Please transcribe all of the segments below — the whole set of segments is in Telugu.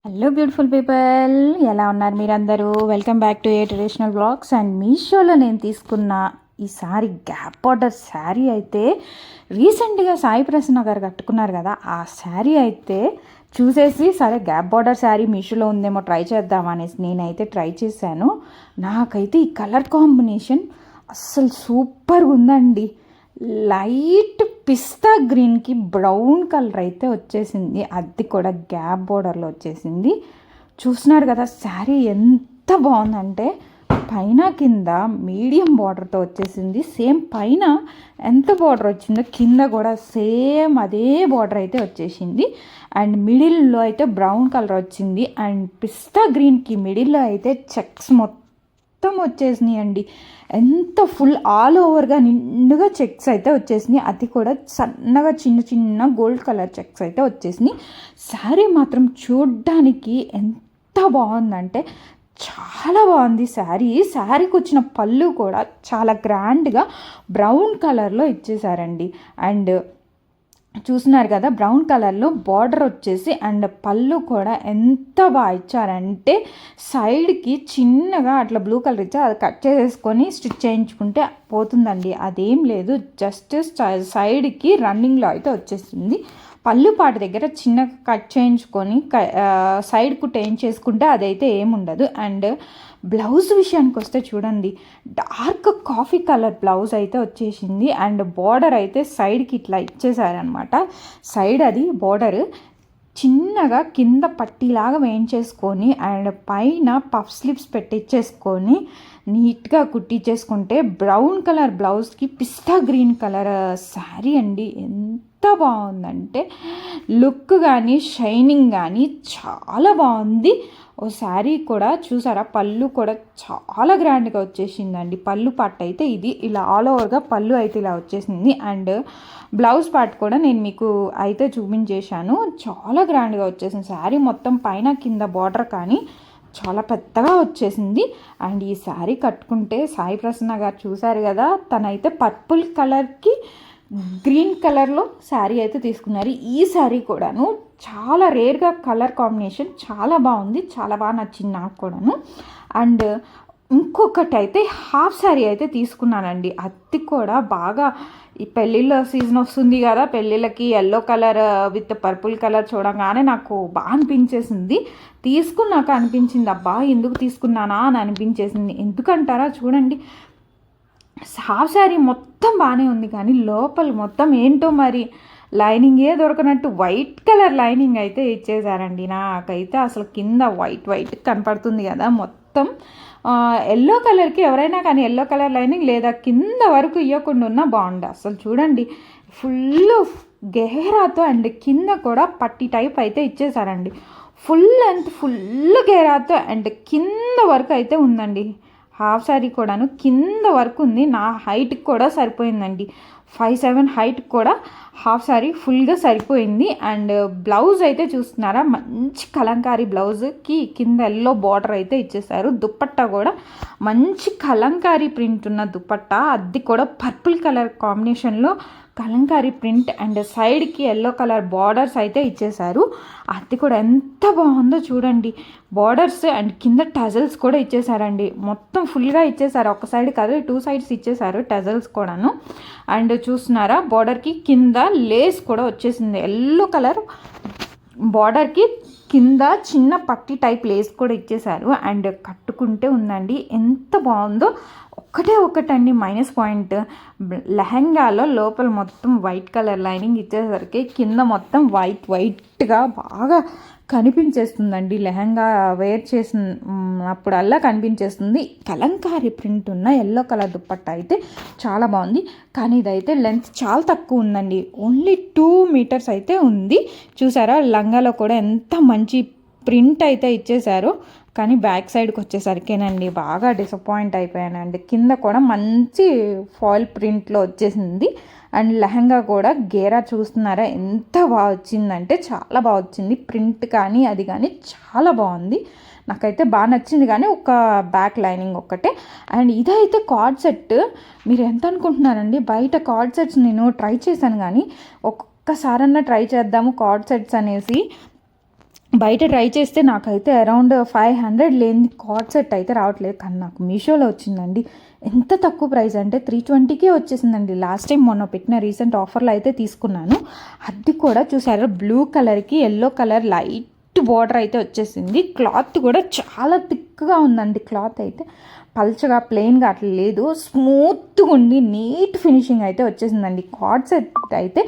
హలో బ్యూటిఫుల్ పీపుల్, ఎలా ఉన్నారు మీరందరూ? Welcome back to a traditional blogs. And మీషోలో నేను తీసుకున్న ఈ సారీ గ్యాప్ బార్డర్ శారీ అయితే రీసెంట్గా సాయి ప్రసన్న గారు కట్టుకున్నారు కదా, ఆ శారీ అయితే చూసేసి సరే గ్యాప్ బార్డర్ శారీ మీషోలో ఉందేమో ట్రై చేద్దామనేసి నేనైతే ట్రై చేశాను. నాకైతే ఈ కలర్ కాంబినేషన్ అస్సలు సూపర్గా ఉందండి. లైట్ పిస్తా గ్రీన్కి బ్రౌన్ కలర్ అయితే వచ్చేసింది, అది కూడా గ్యాప్ బోర్డర్లో వచ్చేసింది. చూస్తున్నారు కదా శారీ ఎంత బాగుందంటే పైన కింద మీడియం బార్డర్తో వచ్చేసింది. సేమ్ పైన ఎంత బార్డర్ వచ్చిందో కింద కూడా సేమ్ అదే బార్డర్ అయితే వచ్చేసింది. అండ్ మిడిల్లో అయితే బ్రౌన్ కలర్ వచ్చింది. అండ్ పిస్తా గ్రీన్కి మిడిల్లో అయితే చెక్స్ మొత్తం వచ్చేసినాయి అండి. ఎంత ఫుల్ ఆల్ ఓవర్గా నిండుగా చెక్స్ అయితే వచ్చేసినాయి, అది కూడా సన్నగా చిన్న చిన్న గోల్డ్ కలర్ చెక్స్ అయితే వచ్చేసినాయి. శారీ మాత్రం చూడ్డానికి ఎంత బాగుందంటే చాలా బాగుంది శారీ. శారీకి వచ్చిన పళ్ళు కూడా చాలా గ్రాండ్గా బ్రౌన్ కలర్లో ఇచ్చేసారండి. అండ్ చూస్తున్నారు కదా బ్రౌన్ కలర్లో బార్డర్ వచ్చేసి అండ్ పళ్ళు కూడా ఎంత బాగా ఇచ్చారంటే సైడ్కి చిన్నగా అట్లా బ్లూ కలర్ ఇచ్చారు, అది కట్ చేసేసుకొని స్టిచ్ చేయించుకుంటే పోతుందండి. అదేం లేదు, జస్ట్ సైడ్కి రన్నింగ్లో అయితే వచ్చేస్తుంది. పళ్ళు పాటు దగ్గర చిన్నగా కట్ చేయించుకొని సైడ్ కుట్ చేసుకుంటే అదైతే ఏముండదు. అండ్ బ్లౌజ్ విషయానికి వస్తే చూడండి, డార్క్ కాఫీ కలర్ బ్లౌజ్ అయితే వచ్చేసింది. అండ్ బార్డర్ అయితే సైడ్కి ఇట్లా ఇచ్చేసారనమాట. సైడ్ అది బార్డర్ చిన్నగా కింద పట్టీలాగా వేయించేసుకొని అండ్ పైన పఫ్ స్లిప్స్ పెట్టించేసుకొని నీట్గా కుట్టించేసుకుంటే బ్రౌన్ కలర్ బ్లౌజ్కి పిస్తా గ్రీన్ కలర్ శారీ అండి. ఎంత బాగుందంటే లుక్ కానీ షైనింగ్ కానీ చాలా బాగుంది. ఓ శారీ కూడా చూసారా, పళ్ళు కూడా చాలా గ్రాండ్గా వచ్చేసిందండి. పళ్ళు పార్ట్ అయితే ఇది ఇలా ఆల్ ఓవర్గా పళ్ళు అయితే ఇలా వచ్చేసింది. అండ్ బ్లౌజ్ పార్ట్ కూడా నేను మీకు అయితే చూపించేశాను, చాలా గ్రాండ్గా వచ్చేసింది. శారీ మొత్తం పైన కింద బార్డర్ కానీ చాలా పెద్దగా వచ్చేసింది. అండ్ ఈ శారీ కట్టుకుంటే సాయి ప్రసన్న గారు చూసారు కదా, తనైతే పర్పుల్ కలర్కి గ్రీన్ కలర్లో శారీ అయితే తీసుకున్నారు. ఈ శారీ కూడాను చాలా రేర్గా కలర్ కాంబినేషన్, చాలా బాగుంది, చాలా బాగా నచ్చింది నాకు కూడాను. అండ్ ఇంకొకటి అయితే హాఫ్ శారీ అయితే తీసుకున్నానండి. అది కూడా బాగా ఈ పెళ్ళిళ్ళ సీజన్ వస్తుంది కదా, పెళ్ళిళ్ళకి yellow colour with purple colour చూడగానే నాకు బాగా అనిపించేసింది. తీసుకున్నాక అనిపించింది అబ్బా ఎందుకు తీసుకున్నానా అని అనిపించేసింది. ఎందుకంటారా చూడండి, హాఫ్ శారీ మొత్తం బాగానే ఉంది కానీ లోపల మొత్తం ఏంటో మరి లైనింగే దొరకనట్టు వైట్ కలర్ లైనింగ్ అయితే ఇచ్చేసారండి. నాకైతే అసలు కింద వైట్ కనపడుతుంది కదా మొత్తం. ఎల్లో కలర్కి ఎవరైనా కానీ ఎల్లో కలర్ లైనింగ్ లేదా కింద వరకు ఇవ్వకుండా ఉన్నా బాగుండు. అసలు చూడండి ఫుల్ గేరాతో అండ్ కింద కూడా పట్టి టైప్ అయితే ఇచ్చేసారండి. ఫుల్ లెంత్ ఫుల్ గేరాతో అండ్ కింద వరకు అయితే ఉందండి. హాఫ్ శారీ కూడాను కింద వరకు ఉంది. నా హైట్కి కూడా సరిపోయిందండి. 5'7" హైట్ కూడా హాఫ్ శారీ ఫుల్గా సరిపోయింది. అండ్ బ్లౌజ్ అయితే చూస్తున్నారా, మంచి కలంకారీ బ్లౌజ్కి కింద ఎల్లో బార్డర్ అయితే ఇచ్చేసారు. దుప్పట్టా కూడా మంచి కలంకారీ ప్రింట్ ఉన్న దుప్పట్టా, అది కూడా పర్పుల్ కలర్ కాంబినేషన్లో కలంకారీ ప్రింట్ అండ్ సైడ్కి ఎల్లో కలర్ బార్డర్స్ అయితే ఇచ్చేసారు. అది కూడా ఎంత బాగుందో చూడండి. బార్డర్స్ అండ్ కింద టజల్స్ కూడా ఇచ్చేసారండి. మొత్తం ఫుల్గా ఇచ్చేసారు, ఒక సైడ్ కాదు 2 సైడ్స్ ఇచ్చేసారు టజల్స్ కూడాను. అండ్ చూస్తున్నారా బార్డర్కి కింద లేస్ కూడా వచ్చేసింది. ఎల్లో కలర్ బార్డర్కి కింద చిన్న పట్టి టైప్ లేస్ కూడా ఇచ్చేసారు. అండ్ కట్టుకుంటే ఉందండి ఎంత బాగుందో. ఒకటండి మైనస్ పాయింట్, లెహంగాలో లోపల మొత్తం వైట్ కలర్ లైనింగ్ ఇచ్చేసరికి కింద మొత్తం వైట్గా బాగా కనిపించేస్తుందండి. లెహంగా వేర్ చేసినప్పుడల్లా కనిపించేస్తుంది. కలంకారీ ప్రింట్ ఉన్న ఎల్లో కలర్ దుప్పట్టా అయితే చాలా బాగుంది. కానీ ఇదైతే లెంత్ చాలా తక్కువ ఉందండి, ఓన్లీ 2 మీటర్స్ అయితే ఉంది. చూసారా లంగాలో కూడా ఎంత మంచి ప్రింట్ అయితే ఇచ్చేసారో. కానీ బ్యాక్ సైడ్కి వచ్చేసరికేనండి బాగా డిసప్పాయింట్ అయిపోయానండి. కింద కూడా మంచి ఫాయిల్ ప్రింట్లో వచ్చేసింది. అండ్ లెహంగా కూడా గేరా చూస్తున్నారా ఎంత బాగా వచ్చిందంటే చాలా బాగా వచ్చింది. ప్రింట్ కానీ అది కానీ చాలా బాగుంది, నాకైతే బాగా నచ్చింది. కానీ ఒక బ్యాక్ లైనింగ్ ఒక్కటే. అండ్ ఇదైతే కార్డ్ సెట్. మీరు ఎంత అనుకుంటున్నారండి, బయట కార్డ్ సెట్స్ నేను ట్రై చేశాను కానీ ఒక్కసారన్నా ట్రై చేద్దాము కార్డ్ సెట్స్ అనేసి బయట ట్రై చేస్తే నాకైతే అరౌండ్ 500 లేని కార్డ్ సెట్ అయితే రావట్లేదు, కానీ నాకు మీషోలో వచ్చిందండి. ఎంత తక్కువ ప్రైస్ అంటే 320కే వచ్చేసిందండి. లాస్ట్ టైం మొన్న పెట్టిన రీసెంట్ ఆఫర్లో అయితే తీసుకున్నాను. అది కూడా చూసారా, బ్లూ కలర్కి ఎల్లో కలర్ లైట్ బార్డర్ అయితే వచ్చేసింది. క్లాత్ కూడా చాలా థిక్గా ఉందండి. క్లాత్ అయితే పల్చగా ప్లెయిన్గా అట్లా లేదు, స్మూత్గా ఉండి నీట్ ఫినిషింగ్ అయితే వచ్చేసిందండి. కార్డ్ సెట్ అయితే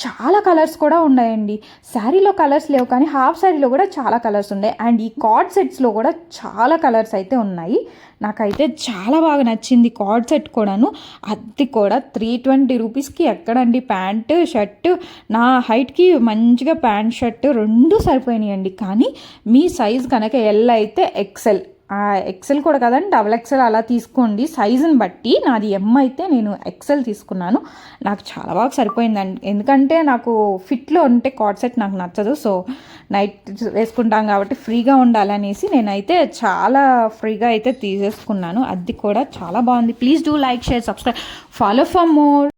చాలా కలర్స్ కూడా ఉన్నాయండి. శారీలో కలర్స్ లేవు, కానీ హాఫ్ శారీలో కూడా చాలా కలర్స్ ఉన్నాయి. అండ్ ఈ కార్డ్ సెట్స్లో కూడా చాలా కలర్స్ అయితే ఉన్నాయి. నాకైతే చాలా బాగా నచ్చింది కార్డ్ సెట్ కూడాను. అది కూడా 320 రూపీస్కి ఎక్కడండి. ప్యాంటు షర్టు నా హైట్కి మంచిగా ప్యాంట్ షర్ట్ రెండు సరిపోయినాయండి. కానీ మీ సైజ్ కనుక ఎల్ అయితే ఎక్సెల్, ఎక్సెల్ కూడా కదండి, డబుల్ ఎక్సెల్ అలా తీసుకోండి సైజుని బట్టి. నాది ఎమ్ అయితే నేను ఎక్సెల్ తీసుకున్నాను. నాకు చాలా బాగా సరిపోయిందండి. ఎందుకంటే నాకు ఫిట్లో ఉంటే కార్డ్ సెట్ నాకు నచ్చదు. సో నైట్ వేసుకుంటాం కాబట్టి ఫ్రీగా ఉండాలనేసి నేనైతే చాలా ఫ్రీగా అయితే తీసేసుకున్నాను. అది కూడా చాలా బాగుంది. Please do like, share, subscribe, follow for more.